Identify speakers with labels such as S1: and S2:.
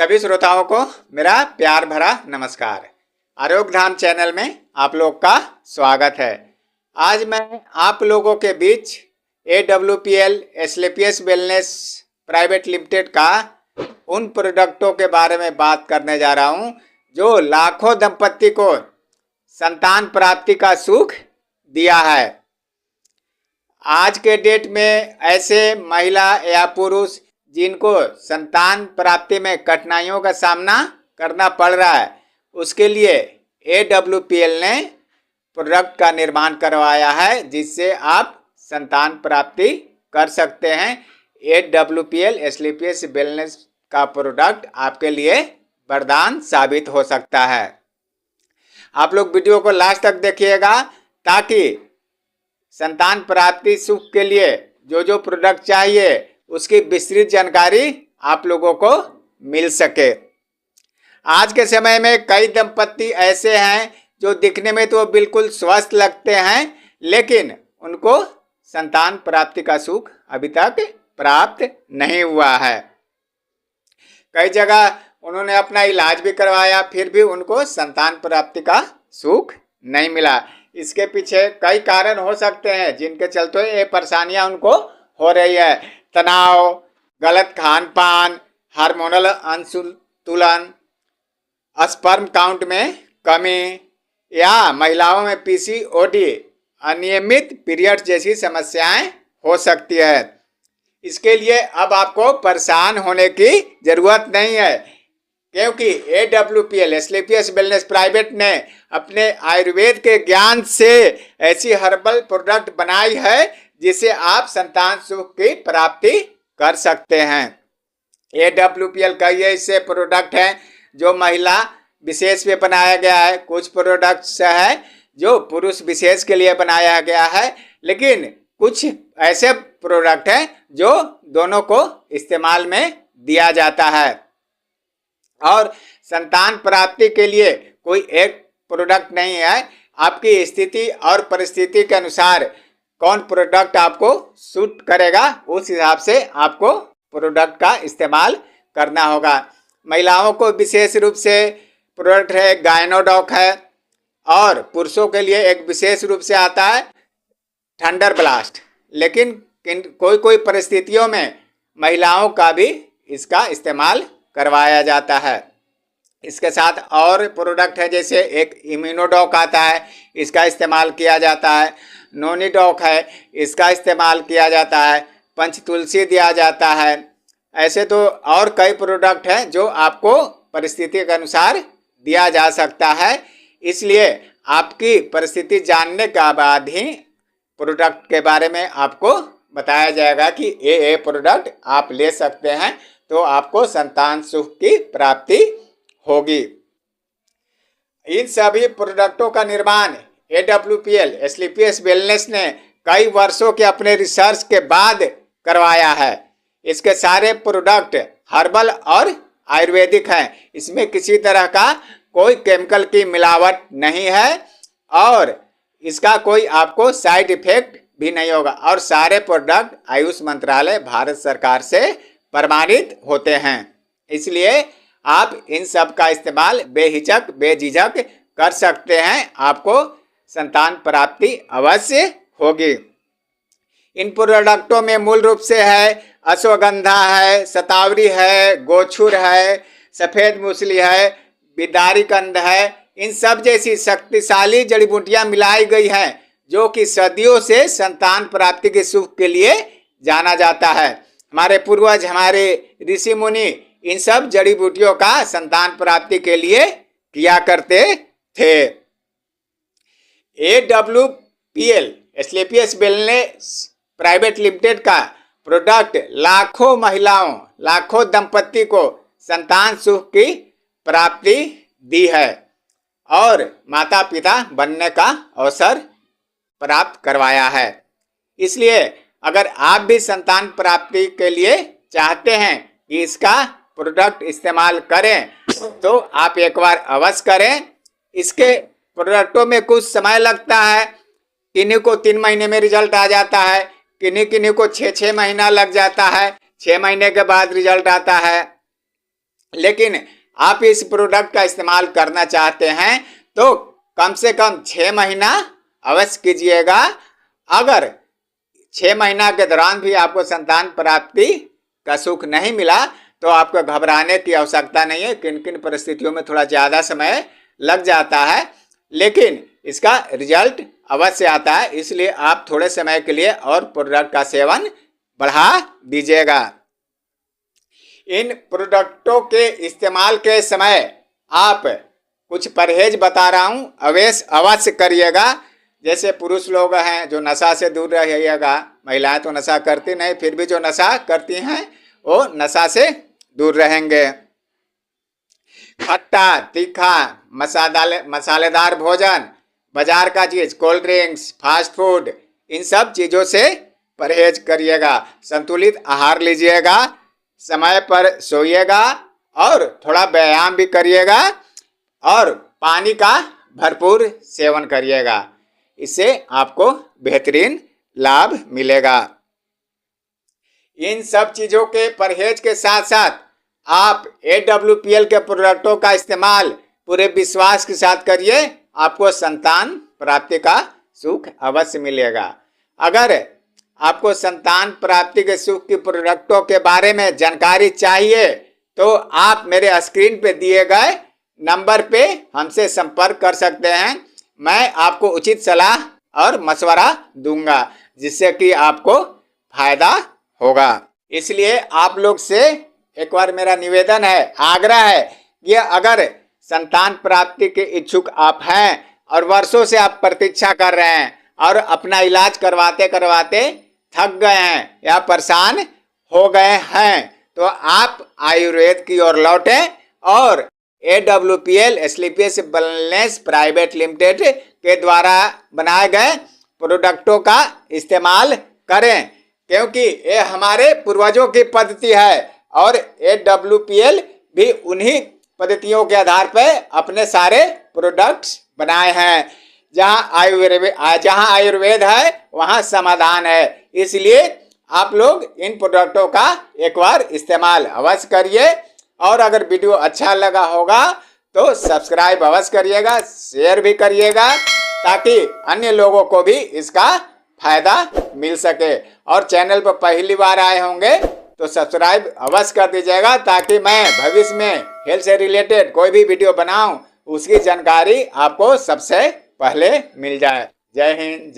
S1: सभी श्रोताओं को मेरा प्यार भरा नमस्कार। आरोग्य धाम चैनल में आप लोग का स्वागत है। आज मैं आप लोगों के बीच AWPL Asclepius wellness private limited का उन प्रोडक्टों के बारे में बात करने जा रहा हूं जो लाखों दंपत्ति को संतान प्राप्ति का सुख दिया है। आज के डेट में ऐसे महिला या पुरुष जिनको संतान प्राप्ति में कठिनाइयों का सामना करना पड़ रहा है, उसके लिए AWPL ने प्रोडक्ट का निर्माण करवाया है जिससे आप संतान प्राप्ति कर सकते हैं। AWPL एस्क्लेपियस वेलनेस का प्रोडक्ट आपके लिए वरदान साबित हो सकता है। आप लोग वीडियो को लास्ट तक देखिएगा ताकि संतान प्राप्ति सुख के लिए जो प्रोडक्ट चाहिए उसकी विस्तृत जानकारी आप लोगों को मिल सके। आज के समय में कई दंपत्ति ऐसे हैं जो दिखने में तो बिल्कुल स्वस्थ लगते हैं, लेकिन उनको संतान प्राप्ति का सुख अभी तक प्राप्त नहीं हुआ है। कई जगह उन्होंने अपना इलाज भी करवाया, फिर भी उनको संतान प्राप्ति का सुख नहीं मिला। इसके पीछे कई कारण हो सकते हैं जिनके चलते ये परेशानियां उनको हो रही है। तनाव, गलत खान पान, हार्मोनल असंतुलन, स्पर्म काउंट में कमी या महिलाओं में PCOD, अनियमित पीरियड जैसी समस्याएं हो सकती है। इसके लिए अब आपको परेशान होने की जरूरत नहीं है, क्योंकि AWPL एस्क्लेपियस वेलनेस प्राइवेट ने अपने आयुर्वेद के ज्ञान से ऐसी हर्बल प्रोडक्ट बनाई है जिसे आप संतान सुख की प्राप्ति कर सकते हैं। AWPL का ये ऐसे प्रोडक्ट हैं जो महिला विशेष पे बनाया गया है, कुछ प्रोडक्ट्स है जो पुरुष विशेष के लिए बनाया गया है, लेकिन कुछ ऐसे प्रोडक्ट हैं जो दोनों को इस्तेमाल में दिया जाता है। और संतान प्राप्ति के लिए कोई एक प्रोडक्ट नहीं है, आपकी स्थिति और परिस्थिति के अनुसार कौन प्रोडक्ट आपको सूट करेगा उस हिसाब से आपको प्रोडक्ट का इस्तेमाल करना होगा। महिलाओं को विशेष रूप से प्रोडक्ट है गायनोडॉक है, और पुरुषों के लिए एक विशेष रूप से आता है थंडर ब्लास्ट, लेकिन कोई परिस्थितियों में महिलाओं का भी इसका इस्तेमाल करवाया जाता है। इसके साथ और प्रोडक्ट है, जैसे एक इम्यूनोडॉक आता है, इसका इस्तेमाल किया जाता है। नोनीडॉक है, इसका इस्तेमाल किया जाता है। पंचतुलसी दिया जाता है। ऐसे तो और कई प्रोडक्ट हैं जो आपको परिस्थिति के अनुसार दिया जा सकता है। इसलिए आपकी परिस्थिति जानने के बाद ही प्रोडक्ट के बारे में आपको बताया जाएगा कि ये प्रोडक्ट आप ले सकते हैं तो आपको संतान सुख की प्राप्ति होगी। इन सभी प्रोडक्टों का निर्माण AWPL एस्क्लेपियस वेलनेस ने कई वर्षों के अपने रिसर्च के बाद करवाया है। इसके सारे प्रोडक्ट हर्बल और आयुर्वेदिक हैं। इसमें किसी तरह का कोई केमिकल की मिलावट नहीं है और इसका कोई आपको साइड इफेक्ट भी नहीं होगा। और सारे प्रोडक्ट आयुष मंत्रालय भारत सरकार से प्रमाणित होते हैं। इसलिए आप इन सब का इस्तेमाल बेझिझक कर सकते हैं, आपको संतान प्राप्ति अवश्य होगी। इन प्रोडक्टों में मूल रूप से है अश्वगंधा है, शतावरी है, गोछुर है, सफ़ेद मूसली है, बिदारी कंद है। इन सब जैसी शक्तिशाली जड़ी बूटियां मिलाई गई हैं जो कि सदियों से संतान प्राप्ति के सुख के लिए जाना जाता है। हमारे पूर्वज, हमारे ऋषि मुनि इन सब जड़ी बूटियों का संतान प्राप्ति के लिए किया करते थे। AWPL Asclepius wellness private limited का प्रोडक्ट लाखों महिलाओं, लाखों दंपत्ति को संतान सुख की प्राप्ति दी है और माता पिता बनने का अवसर प्राप्त करवाया है। इसलिए अगर आप भी संतान प्राप्ति के लिए चाहते हैं कि इसका प्रोडक्ट इस्तेमाल करें तो आप एक बार अवश्य करें। इसके प्रोडक्टों में कुछ समय लगता है, किन्हीं को 3 महीने में रिजल्ट आ जाता है, किन्हीं को 6 महीना लग जाता है, 6 महीने के बाद रिजल्ट आता है। लेकिन आप इस प्रोडक्ट का इस्तेमाल करना चाहते हैं तो कम से कम 6 महीना अवश्य कीजिएगा। अगर 6 महीना के दौरान भी आपको संतान प्राप्ति का सुख नहीं मिला तो आपको घबराने की आवश्यकता नहीं है। किन किन परिस्थितियों में थोड़ा ज़्यादा समय लग जाता है, लेकिन इसका रिजल्ट अवश्य आता है। इसलिए आप थोड़े समय के लिए और प्रोडक्ट का सेवन बढ़ा दीजिएगा। इन प्रोडक्टों के इस्तेमाल के समय आप कुछ परहेज बता रहा हूँ, अवश्य करिएगा। जैसे पुरुष लोग हैं जो नशा से दूर रहिएगा, महिलाएं तो नशा करती नहीं, फिर भी जो नशा करती हैं वो नशा से दूर रहेंगे। खट्टा, तीखा, मसालेदार भोजन, बाजार का चीज, कोल्ड ड्रिंक्स, फास्ट फूड, इन सब चीज़ों से परहेज करिएगा। संतुलित आहार लीजिएगा, समय पर सोइएगा और थोड़ा व्यायाम भी करिएगा और पानी का भरपूर सेवन करिएगा। इससे आपको बेहतरीन लाभ मिलेगा। इन सब चीज़ों के परहेज के साथ साथ आप AWPL के प्रोडक्टों का इस्तेमाल पूरे विश्वास के साथ करिए, आपको संतान प्राप्ति का सुख अवश्य मिलेगा। अगर आपको संतान प्राप्ति के सुख के प्रोडक्टों के बारे में जानकारी चाहिए तो आप मेरे स्क्रीन पे दिए गए नंबर पे हमसे संपर्क कर सकते हैं। मैं आपको उचित सलाह और मशवरा दूंगा जिससे कि आपको फायदा होगा। इसलिए आप लोग से एक बार मेरा निवेदन है, आग्रह है कि अगर संतान प्राप्ति के इच्छुक आप हैं और वर्षों से आप प्रतीक्षा कर रहे हैं और अपना इलाज करवाते करवाते थक गए हैं या परेशान हो गए हैं तो आप आयुर्वेद की ओर लौटें और AWPL Asclepius wellness private limited के द्वारा बनाए गए प्रोडक्टों का इस्तेमाल करें, क्योंकि ये हमारे पूर्वजों की पद्धति है और AWPL भी उन्हीं पद्धतियों के आधार पर अपने सारे प्रोडक्ट्स बनाए हैं। जहाँ आयुर्वेद है वहाँ समाधान है। इसलिए आप लोग इन प्रोडक्टों का एक बार इस्तेमाल अवश्य करिए और अगर वीडियो अच्छा लगा होगा तो सब्सक्राइब अवश्य करिएगा, शेयर भी करिएगा ताकि अन्य लोगों को भी इसका फायदा मिल सके। और चैनल पर पहली बार आए होंगे तो सब्सक्राइब अवश्य कर दीजिएगा ताकि मैं भविष्य में हेल्थ से रिलेटेड कोई भी वीडियो बनाऊं उसकी जानकारी आपको सबसे पहले मिल जाए। जय हिंद।